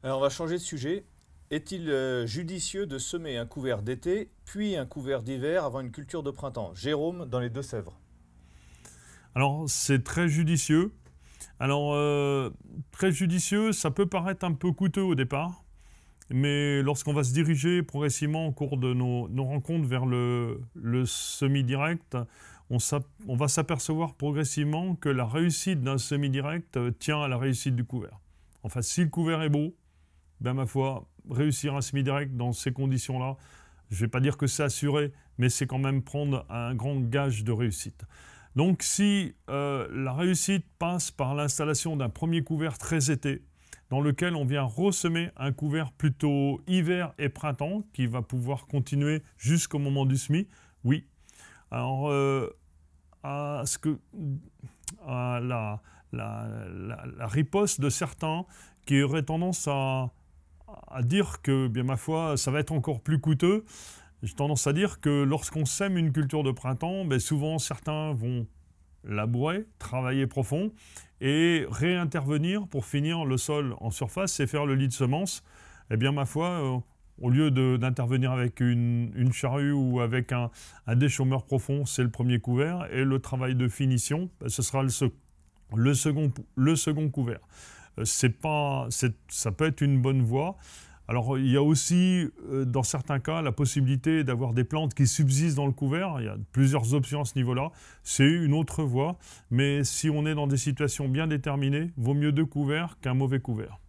Alors on va changer de sujet. Est-il judicieux de semer un couvert d'été, puis un couvert d'hiver avant une culture de printemps? Jérôme, dans les Deux-Sèvres. Alors, c'est très judicieux. Alors, très judicieux, ça peut paraître un peu coûteux au départ, mais lorsqu'on va se diriger progressivement au cours de nos rencontres vers le semi-direct, on va s'apercevoir progressivement que la réussite d'un semi-direct tient à la réussite du couvert. Enfin, si le couvert est beau, ben ma foi, réussir un semi-direct dans ces conditions-là, je ne vais pas dire que c'est assuré, mais c'est quand même prendre un grand gage de réussite. Donc si la réussite passe par l'installation d'un premier couvert très été, dans lequel on vient ressemer un couvert plutôt hiver et printemps, qui va pouvoir continuer jusqu'au moment du semis, oui. Alors, à, ce que, à la riposte de certains qui auraient tendance à dire que, bien ma foi, ça va être encore plus coûteux. J'ai tendance à dire que lorsqu'on sème une culture de printemps, ben souvent certains vont labourer, travailler profond et réintervenir pour finir le sol en surface et faire le lit de semences. Eh bien ma foi, au lieu d'intervenir avec une charrue ou avec un déchômeur profond, c'est le premier couvert et le travail de finition, ben, ce sera le second couvert. Ça peut être une bonne voie. Alors, il y a aussi, dans certains cas, la possibilité d'avoir des plantes qui subsistent dans le couvert. Il y a plusieurs options à ce niveau-là. C'est une autre voie. Mais si on est dans des situations bien déterminées, vaut mieux deux couverts qu'un mauvais couvert.